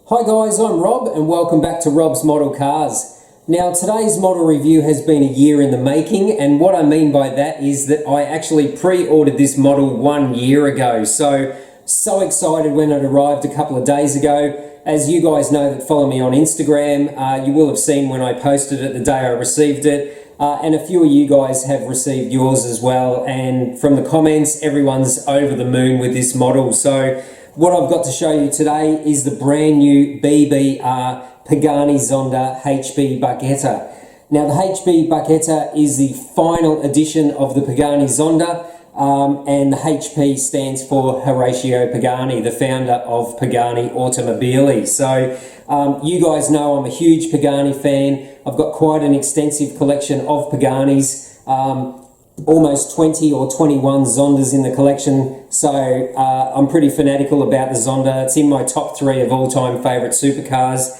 Hi guys, I'm Rob and welcome back to Rob's Model Cars. Now today's model review has been a year in the making, and what I mean by that is that I actually pre-ordered this model 1 year ago. So excited when it arrived a couple of days ago. As you guys know that follow me on Instagram, you will have seen when I posted it the day I received it. And a few of you guys have received yours as well, and from the comments everyone's over the moon with this model. So what I've got to show you today is the brand new BBR Pagani Zonda HB Barchetta. Now the HB Barchetta is the final edition of the Pagani Zonda, and the HP stands for Horacio Pagani, the founder of Pagani Automobili. So you guys know I'm a huge Pagani fan. I've got quite an extensive collection of Paganis. Almost 20 or 21 Zondas in the collection, so I'm pretty fanatical about the Zonda. It's in my top 3 of all-time favourite supercars,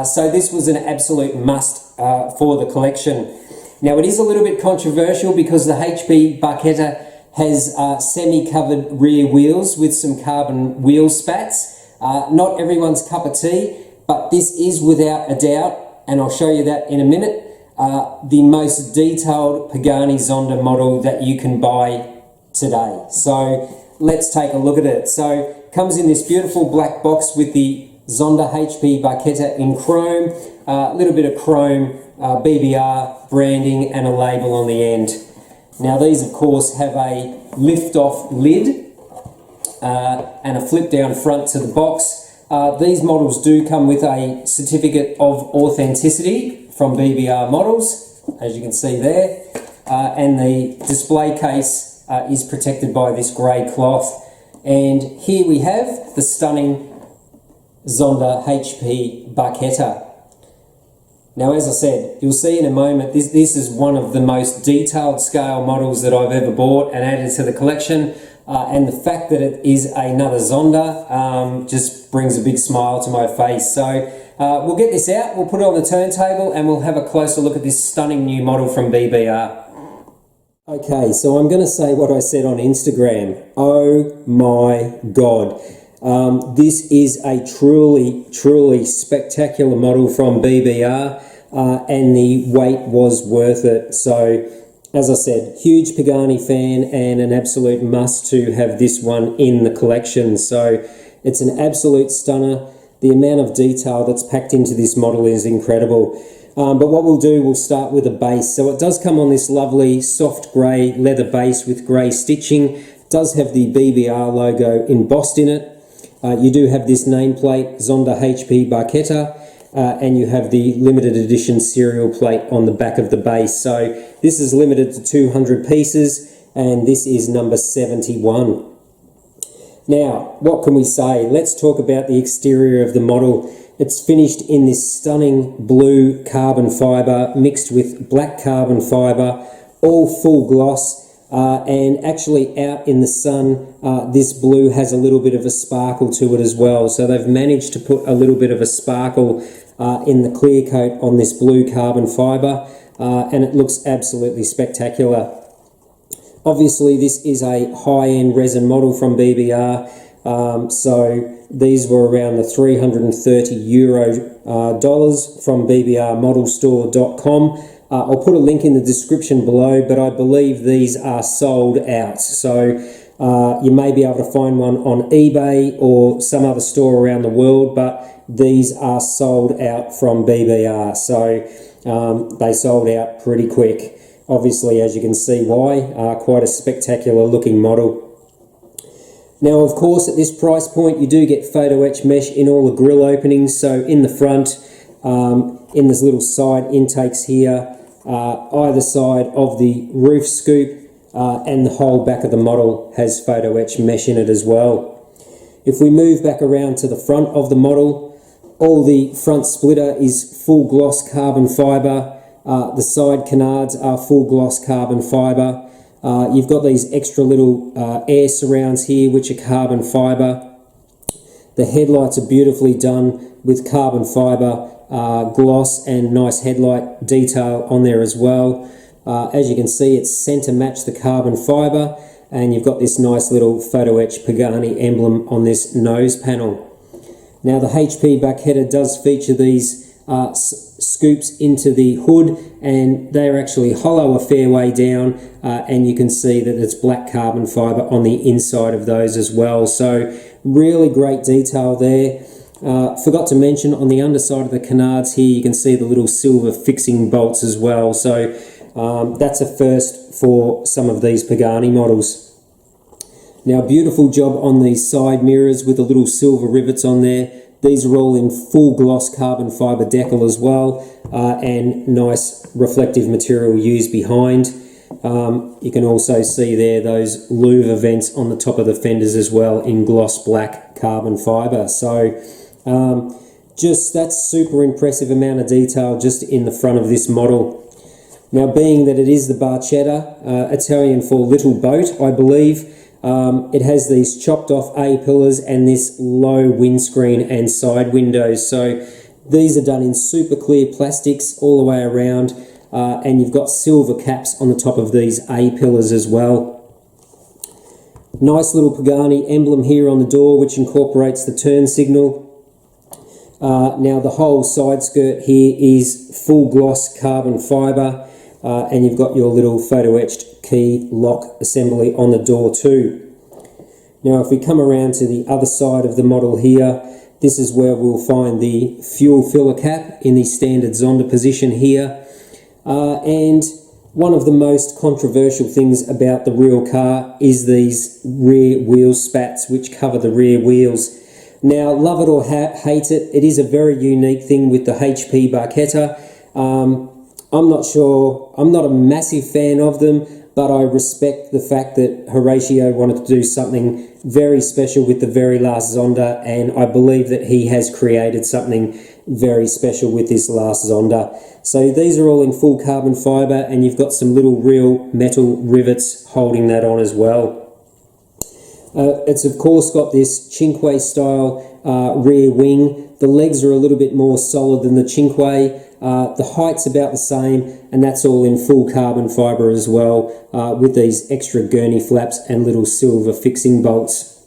so this was an absolute must for the collection. Now it is a little bit controversial because the HB Barchetta has semi-covered rear wheels with some carbon wheel spats. Not everyone's cup of tea, but this is without a doubt, and I'll show you that in a minute, the most detailed Pagani Zonda model that you can buy today. So let's take a look at it. So it comes in this beautiful black box with the Zonda HP Barchetta in chrome, a little bit of chrome BBR branding and a label on the end. Now these of course have a lift-off lid and a flip down front to the box. These models do come with a certificate of authenticity from BBR models, as you can see there, and the display case is protected by this grey cloth. And here we have the stunning Zonda HP Barchetta. Now as I said, you'll see in a moment, this is one of the most detailed scale models that I've ever bought and added to the collection, and the fact that it is another Zonda just brings a big smile to my face. So we'll get this out, we'll put it on the turntable, and we'll have a closer look at this stunning new model from BBR. Okay, so I'm going to say what I said on Instagram. Oh my God. This is a truly spectacular model from BBR, and the wait was worth it. So as I said, huge Pagani fan and an absolute must to have this one in the collection. So it's an absolute stunner. The amount of detail that's packed into this model is incredible. But what we'll do, we'll start with a base. So it does come on this lovely soft grey leather base with grey stitching. It does have the BBR logo embossed in it. You do have this nameplate, Zonda HP Barchetta, and you have the limited edition serial plate on the back of the base. So this is limited to 200 pieces, and this is number 71. Now, what can we say? Let's talk about the exterior of the model. It's finished in this stunning blue carbon fibre mixed with black carbon fibre, all full gloss, and actually out in the sun, this blue has a little bit of a sparkle to it as well. So they've managed to put a little bit of a sparkle in the clear coat on this blue carbon fibre, and it looks absolutely spectacular. Obviously this is a high-end resin model from BBR, so these were around the €330 dollars from bbr-modelstore.com. I'll put a link in the description below, but I believe these are sold out. So you may be able to find one on eBay or some other store around the world, but these are sold out from BBR. So they sold out pretty quick. Obviously, as you can see why, quite a spectacular looking model. Now, of course, at this price point, you do get photo etch mesh in all the grille openings. So in the front, in this little side intakes here, either side of the roof scoop, and the whole back of the model has photo etch mesh in it as well. If we move back around to the front of the model, all the front splitter is full gloss carbon fibre. The side canards are full gloss carbon fibre. You've got these extra little air surrounds here which are carbon fibre. The headlights are beautifully done with carbon fibre gloss and nice headlight detail on there as well. As you can see, it's centre matched the carbon fibre, and you've got this nice little photo etch Pagani emblem on this nose panel. Now the HP Barchetta does feature these scoops into the hood, and they're actually hollow a fair way down, and you can see that it's black carbon fibre on the inside of those as well. So really great detail there. Forgot to mention on the underside of the canards here you can see the little silver fixing bolts as well. So that's a first for some of these Pagani models. Now, beautiful job on these side mirrors with the little silver rivets on there. These are all in full gloss carbon fibre decal as well, and nice reflective material used behind. You can also see there those louver vents on the top of the fenders as well in gloss black carbon fibre. So just that's super impressive amount of detail just in the front of this model. Now, being that it is the Barchetta, Italian for little boat, I believe, it has these chopped off A-pillars and this low windscreen and side windows. So these are done in super clear plastics all the way around, and you've got silver caps on the top of these A-pillars as well. Nice little Pagani emblem here on the door, which incorporates the turn signal. Now the whole side skirt here is full gloss carbon fibre, and you've got your little photo etched key lock assembly on the door too. Now if we come around to the other side of the model here, this is where we'll find the fuel filler cap in the standard Zonda position here. And one of the most controversial things about the real car is these rear wheel spats which cover the rear wheels. Now, love it or hate it, it is a very unique thing with the HP Barchetta. I'm not sure, I'm not a massive fan of them, but I respect the fact that Horatio wanted to do something very special with the very last Zonda, and I believe that he has created something very special with this last Zonda. So these are all in full carbon fibre, and you've got some little real metal rivets holding that on as well. It's of course got this Cinque style rear wing. The legs are a little bit more solid than the Cinque. The height's about the same, and that's all in full carbon fibre as well, with these extra gurney flaps and little silver fixing bolts.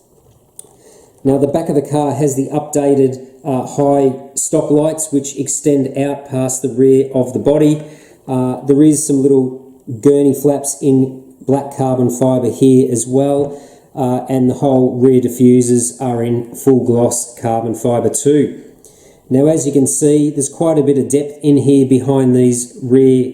Now the back of the car has the updated high stop lights which extend out past the rear of the body. There is some little gurney flaps in black carbon fibre here as well, and the whole rear diffusers are in full gloss carbon fibre too. Now as you can see, there's quite a bit of depth in here behind these rear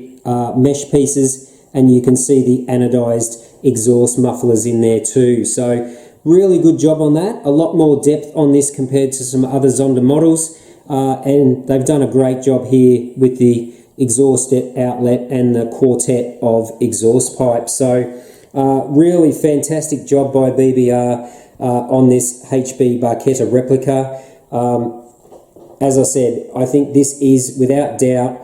mesh pieces, and you can see the anodized exhaust mufflers in there too. So really good job on that. A lot more depth on this compared to some other Zonda models, and they've done a great job here with the exhaust outlet and the quartet of exhaust pipes. So really fantastic job by BBR on this HP Barchetta replica. As I said, I think this is without doubt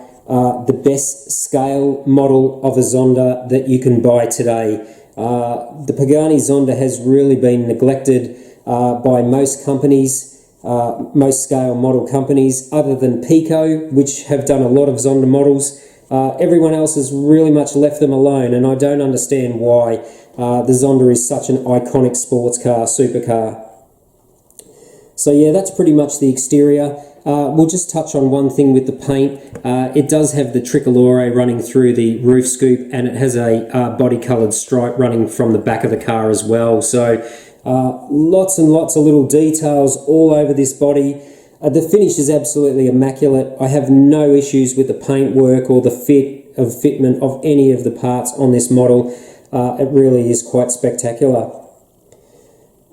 the best scale model of a Zonda that you can buy today. The Pagani Zonda has really been neglected by most companies, most scale model companies, other than Pico, which have done a lot of Zonda models. Everyone else has really much left them alone, and I don't understand why. The Zonda is such an iconic sports car, supercar. So yeah, that's pretty much the exterior. We'll just touch on one thing with the paint. It does have the tricolore running through the roof scoop, and it has a body-coloured stripe running from the back of the car as well. So lots and lots of little details all over this body. The finish is absolutely immaculate. I have no issues with the paintwork or the fitment of any of the parts on this model. It really is quite spectacular.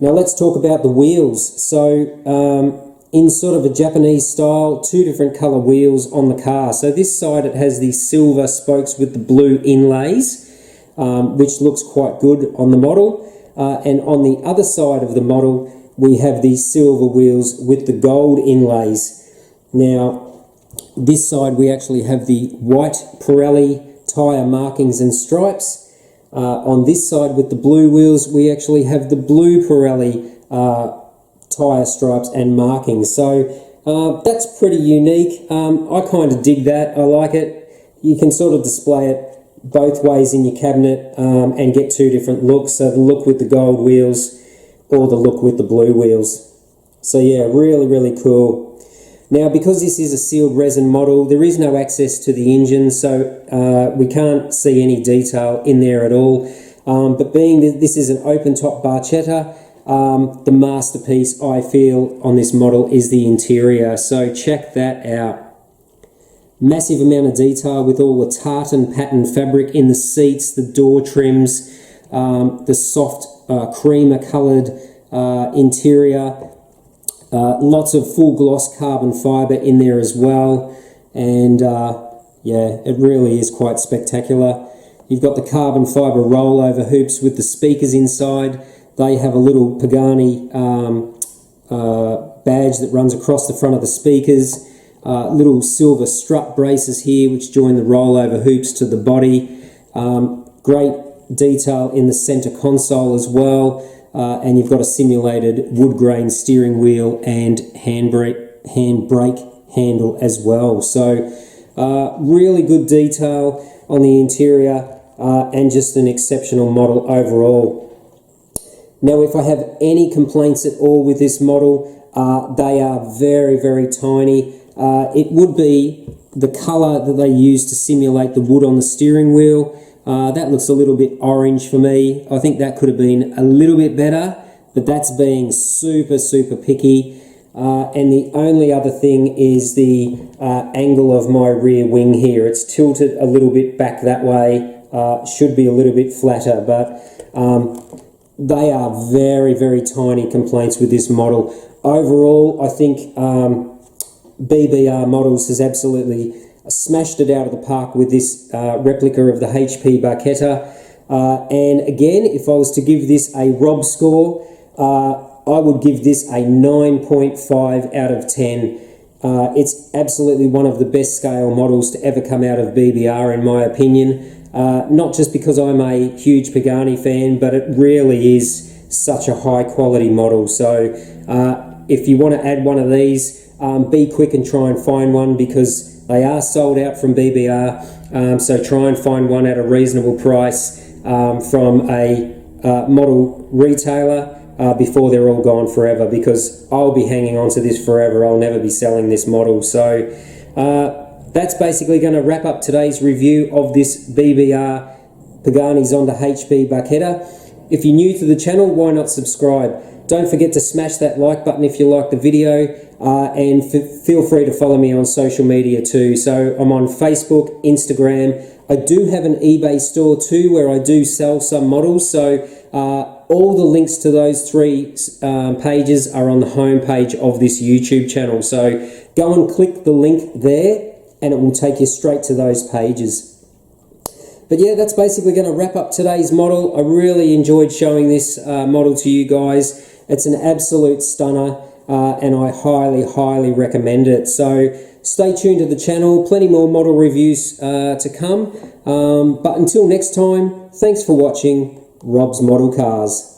Now let's talk about the wheels. So in sort of a Japanese style, two different colour wheels on the car. So this side it has the silver spokes with the blue inlays, which looks quite good on the model. And on the other side of the model, we have the silver wheels with the gold inlays. Now, this side we actually have the white Pirelli tyre markings and stripes. On this side with the blue wheels, we actually have the blue Pirelli tyre stripes and markings. So that's pretty unique. I kind of dig that. I like it. You can sort of display it both ways in your cabinet and get two different looks. So the look with the gold wheels or the look with the blue wheels. So yeah, really, really cool. Now, because this is a sealed resin model, there is no access to the engine, so we can't see any detail in there at all. But being that this is an open-top Barchetta, the masterpiece, I feel, on this model is the interior. So check that out. Massive amount of detail with all the tartan pattern fabric in the seats, the door trims, the soft creamer-coloured interior. Lots of full gloss carbon fibre in there as well, and yeah, it really is quite spectacular. You've got the carbon fibre rollover hoops with the speakers inside. They have a little Pagani badge that runs across the front of the speakers. Little silver strut braces here which join the rollover hoops to the body. Great detail in the centre console as well. And you've got a simulated wood grain steering wheel and handbrake handle as well. So really good detail on the interior and just an exceptional model overall. Now, if I have any complaints at all with this model, they are very, very tiny. It would be the colour that they use to simulate the wood on the steering wheel. That looks a little bit orange for me. I think that could have been a little bit better, but that's being super, super picky. And the only other thing is the angle of my rear wing here. It's tilted a little bit back that way. Should be a little bit flatter, but they are very, very tiny complaints with this model. Overall, I think BBR Models has absolutely smashed it out of the park with this replica of the HP Barchetta. And again, if I was to give this a Rob score, I would give this a 9.5 out of 10. It's absolutely one of the best scale models to ever come out of BBR in my opinion. Not just because I'm a huge Pagani fan, but it really is such a high quality model. So if you want to add one of these, be quick and try and find one because they are sold out from BBR, so try and find one at a reasonable price from a model retailer before they're all gone forever, because I'll be hanging on to this forever. I'll never be selling this model. So that's basically going to wrap up today's review of this BBR Pagani Zonda HP Barchetta. If you're new to the channel, why not subscribe? Don't forget to smash that like button if you like the video, and feel free to follow me on social media too. So I'm on Facebook, Instagram. I do have an eBay store too where I do sell some models. So all the links to those three pages are on the home page of this YouTube channel. So go and click the link there and it will take you straight to those pages. But yeah, that's basically going to wrap up today's model. I really enjoyed showing this model to you guys. It's an absolute stunner, and I highly, highly recommend it. So stay tuned to the channel. Plenty more model reviews to come. But until next time, thanks for watching Rob's Model Cars.